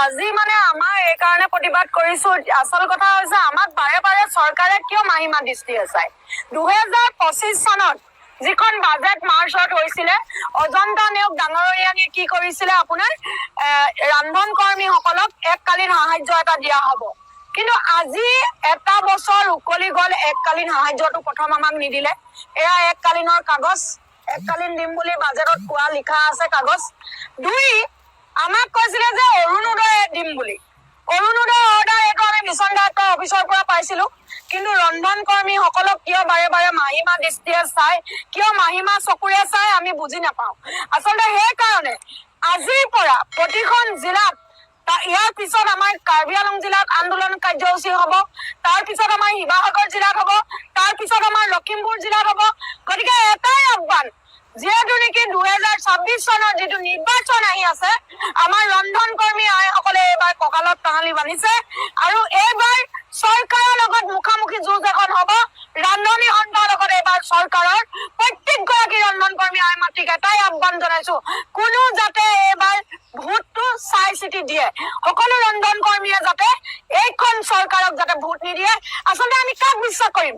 আজি মানে আমাৰ এই কাৰণে প্ৰতিবাদ কৰিছো। আচল কথা হৈছে আমাক বাৰে বাৰে চৰকাৰে কিয় মাহিমা দৃষ্টিৰে চায়। 2025 চনত যিখন বাজেট মাৰ্চত হৈছিলে, অজন্তা নেওগ ডাঙৰীয়ানীয়ে কি কৰিছিলে, আপোনাৰ ৰন্ধন কৰ্মীসকলক এককালীন সাহায্য এটা দিয়া হ'ব। কিন্তু আজি এটা বছৰ উকলি গ'ল, এককালীন সাহায্যটো প্ৰথম আমাক নিদিলে। এয়া এককালীনৰ কাগজ, এককালীন দিম বুলি বাজেটত কোৱা লিখা আছে কাগজ। দুই, আমাক কৈছিলে যে অৰুণোদয় দিম বুলি। অৰুণোদয় অৰ্ডাৰ এইটো আমি মিছন ডাইৰেক্টৰ অফিচৰ পৰা পাইছিলো। কিন্তু ৰন্ধন কৰ্মীসকলক কিয় বাৰে বাৰে মাহিমা দৃষ্টিৰে চাই, কিয় মাহিমা চকুৰে চাই আমি বুজি নাপাওঁ। আচলতে সেইকাৰণে আজিৰ পৰা প্ৰতিখন জিলাত, ইয়াৰ পিছত আমাৰ কাৰ্বি আংলং জিলাত আন্দোলন কাৰ্যসূচী হ'ব, তাৰ পিছত আমাৰ শিৱসাগৰ জিলাত হ'ব, তাৰ পিছত আমাৰ লখিমপুৰ জিলাত হ'ব। গতিকে এটাই আহ্বান, যিহেতু নেকি 2026 চনৰ যিটো নিৰ্বাচন আহি আছে, আমাৰ ৰন্ধন কৰ্মী আইসকলে এইবাৰ কঁকালত টঙালি বান্ধিছে আৰু এইবাৰ চৰকাৰৰ লগত মুখামুখি যুঁজ এখন হ'ব। ৰান্ধনী সন্থাৰ লগত এইবাৰ চৰকাৰৰ প্ৰত্যেকগৰাকী ৰন্ধন কৰ্মী আই মাতৃক এটাই আহ্বান জনাইছো, কোনো যাতে এইবাৰ ভোটটো চাই চিতি দিয়ে। সকলো ৰন্ধন কৰ্মীয়ে যাতে এইখন চৰকাৰক যাতে ভোট নিদিয়ে। আচলতে আমি কাক বিশ্বাস কৰিম?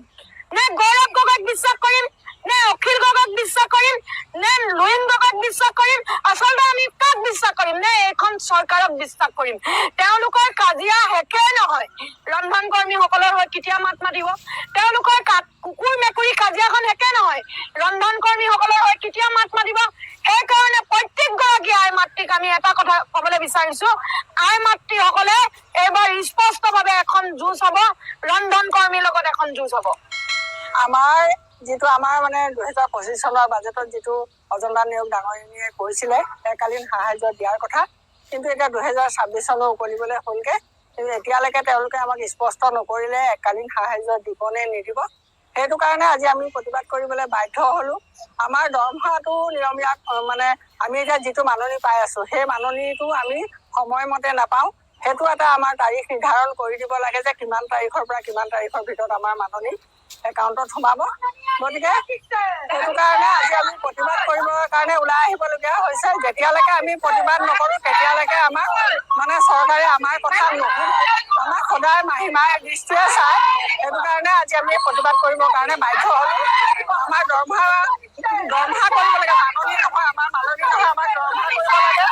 নে গৌৰৱ গগৈক বিশ্বাস কৰিম, নে অখিল গগৈক বিশ্বাস কৰিম, নে লুইন গগৈক বিশ্বাস কৰিম? আচলতে আমি কাক বিশ্বাস কৰিম? নে এইখন চৰকাৰক বিশ্বাস কৰিম? তেওঁলোকৰ কাজিয়া শেষেই নহয়। ৰন্ধন কৰ্মীসকলৰ হৈ কেতিয়া মাত মাতিব? তেওঁলোকৰ কুকুৰ মেকুৰী কাজিয়াখন শেষে নহয়। ৰন্ধন কৰ্মীসকলৰ হৈ কেতিয়া মাত মাতিব? সেইকাৰণে প্ৰত্যেকগৰাকী আই মাতৃক আমি এটা কথা কবলৈ বিচাৰিছো, আই মাতৃসকলে এইবাৰ স্পষ্টভাৱে এখন যুঁজ হ'ব, ৰন্ধন কৰ্মীৰ লগত এখন যুঁজ হ'ব। আমাৰ যিটো মানে 2025 চনৰ বাজেটত যিটো অজন্তা নেওগ ডাঙৰীয়ানীয়ে কৈছিলে এককালীন সাহায্য দিয়াৰ কথা, কিন্তু এতিয়া 2026 চনৰ উকলিবলৈ হ'লগে। কিন্তু এতিয়ালৈকে তেওঁলোকে আমাক স্পষ্ট নকৰিলে এককালীন সাহায্য দিব নে নিদিব। সেইটো কাৰণে আজি আমি প্ৰতিবাদ কৰিবলৈ বাধ্য হ'লো। আমাৰ দৰমহাটো নিয়মীয়া আমি এতিয়া যিটো মাননি পাই আছো, সেই মাননিটো আমি সময়মতে নাপাওঁ। সেইটো এটা আমাৰ তাৰিখ নিৰ্ধাৰণ কৰি দিব লাগে যে কিমান তাৰিখৰ পৰা কিমান তাৰিখৰ ভিতৰত আমাৰ মাননি একাউণ্টত সোমাব। গতিকে সেইটো কাৰণে আজি আমি প্ৰতিবাদ কৰিবৰ কাৰণে ওলাই আহিবলগীয়া হৈছে। যেতিয়ালৈকে আমি প্ৰতিবাদ নকৰো তেতিয়ালৈকে আমাক চৰকাৰে আমাৰ কথা নুশুনে, আমাক সদায় মাহিমাৰ দৃষ্টিৰে চায়। সেইটো কাৰণে আজি আমি প্ৰতিবাদ কৰিবৰ কাৰণে বাধ্য হ'লো। আমাৰ দৰমহা কৰিব লাগে, মাননি নহয়, আমাৰ মাননি নহয়, আমাৰ দৰমহা কৰিব লাগে।